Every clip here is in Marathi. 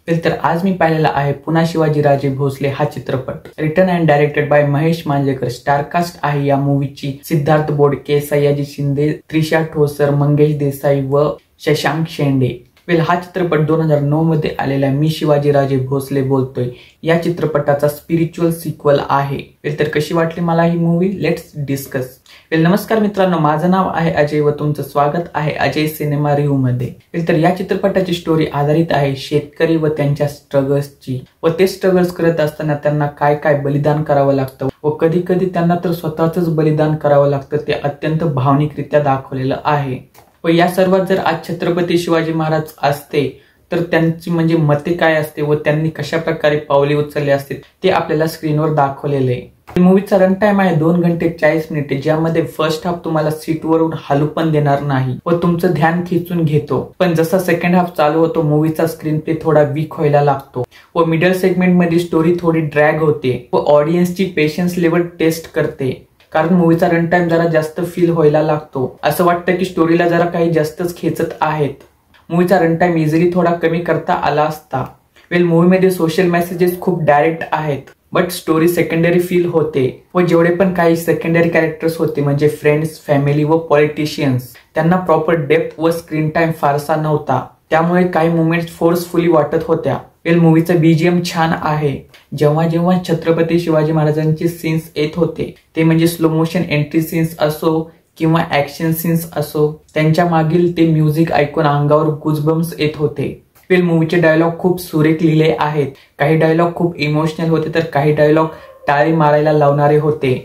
तर आज मी पाहिलेला आहे पुन्हा शिवाजीराजे भोसले हा चित्रपट. Written and directed by Mahesh Manjrekar. Star cast आहे या मूवीची सिद्धार्थ बोडके, सयाजी शिंदे, त्रिशा ठोसर, मंगेश देसाई व शशांक शेंडे. हा चित्रपट 2009 मध्ये आलेला मी शिवाजीराजे भोसले बोलतोय या चित्रपटाचा स्पिरिच्युअल सिक्वल आहे. तर कशी वाटली मला ही मूवी, लेट्स डिस्कस. नमस्कार मित्रांनो, माझं नाव आहे अजय व तुमचं स्वागत आहे अजय सिनेमा रिव्ह्यू मध्ये. तर या चित्रपटाची स्टोरी आधारित आहे शेतकरी व त्यांच्या स्ट्रगल्सची व ते स्ट्रगल्स करत असताना त्यांना काय काय बलिदान करावं लागतं व कधी कधी त्यांना तर स्वतःच बलिदान करावं लागतं. ते अत्यंत भावनिकरित्या दाखवलेलं आहे. व या सर्वात जर आज छत्रपती शिवाजी महाराज असते तर त्यांची म्हणजे मते काय असते व त्यांनी कशा प्रकारे पावले उचलले असते ते आपल्याला स्क्रीनवर दाखवलेले आहे. मूवीचा रन टाइम आहे 2 घंटे 40 मिनिटे, ज्यामध्ये फर्स्ट हाफ तुम्हाला सीटवरून हलू पण देणार नाही व तुमचं ध्यान खेचून घेतो. पण जसा सेकंड हाफ चालू होतो मूवीचा स्क्रीन प्ले थोडा वीक व्हायला लागतो व मिडल सेगमेंट मध्ये स्टोरी थोडी ड्रॅग होते व ऑडियन्सची पेशन्स लेवल टेस्ट करते. कारण मूवीचा रन टाइम जरा जास्त फील व्हायला लागतो. असं वाटतं की स्टोरीला जरा काही जास्तच खेचत आहेत. मूवीचा रन टाइम इझिली थोडा कमी करता आला असता. मूवीमध्ये सोशल मेसेजेस खूप डायरेक्ट आहेत बट स्टोरी सेकंडरी फील होते व जेवढे पण काही सेकंडरी कॅरेक्टर्स होते म्हणजे फ्रेंड्स, फॅमिली व पॉलिटिशियन्स, त्यांना प्रॉपर डेप्थ व स्क्रीन टाइम फारसा नव्हता. त्यामुळे काही मुवमेंट्स फोर्सफुली वाटत होत्या. मूवीचं बीजीएम छान आहे. जेव्हा जेव्हा छत्रपती शिवाजी महाराजांचे सीन्स येत होते ते म्हणजे स्लो मोशन एंट्री सीन्स असो किंवा ऍक्शन सीन्स असो, त्यांच्या मागील ते म्युझिक ऐकून अंगावर गुजबम्स येत होते. मूवीचे डायलॉग खूप सुरेख लिहिले आहेत. काही डायलॉग खूप इमोशनल होते तर काही डायलॉग टाळी मारायला लावणारे होते.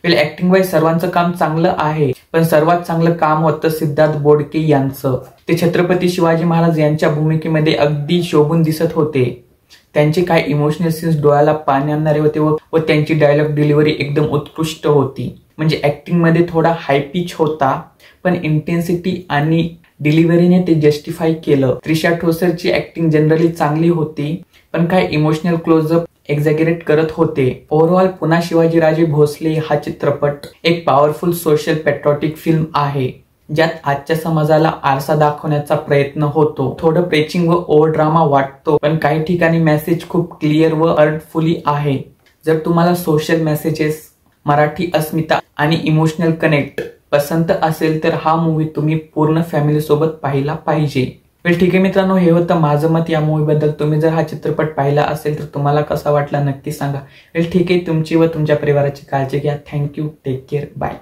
ऍक्टिंग वाईज सर्वांचं काम चांगलं आहे पण सर्वात चांगलं काम होतं सिद्धार्थ बोडके यांचं. ते छत्रपती शिवाजी महाराज यांच्या भूमिकेमध्ये अगदी शोभून दिसत होते. त्यांचे काही इमोशनल सीन्स डोळ्याला पाणी आणणारे होते व त्यांची डायलॉग डिलिव्हरी एकदम उत्कृष्ट होती. म्हणजे ऍक्टिंग मध्ये थोडा हाय पिच होता पण इंटेन्सिटी आणि डिलिव्हरीने ते जस्टिफाय केलं. त्रिशा ठोसरची ऍक्टिंग जनरली चांगली होती पण काही इमोशनल क्लोजअप एक्झॅगरेट करत होते. ओव्हरऑल पुन्हा शिवाजीराजे भोसले हा चित्रपट एक पॉवरफुल सोशल पॅट्रियोटिक फिल्म आहे ज्यात आजच्या समाजाला आरसा दाखवण्याचा प्रयत्न होतो. थोडं प्रेचिंग व ओव्हर ड्रामा वाटतो पण काही ठिकाणी मेसेज खूप क्लिअर व अर्थफुली आहे. जर तुम्हाला सोशल मेसेजेस, मराठी अस्मिता आणि इमोशनल कनेक्ट पसंत असेल तर हा मूवी तुम्ही पूर्ण फॅमिली सोबत पाहिला पाहिजे. ठीक आहे मित्रांनो, हे होतं माझं मत या मूवी बद्दल. तुम्ही जर हा चित्रपट पाहिला असेल तर तुम्हाला कसा वाटला नक्की सांगा. ठीक आहे, तुमची व तुमच्या परिवाराची काळजी घ्या. Thank you, take care, bye.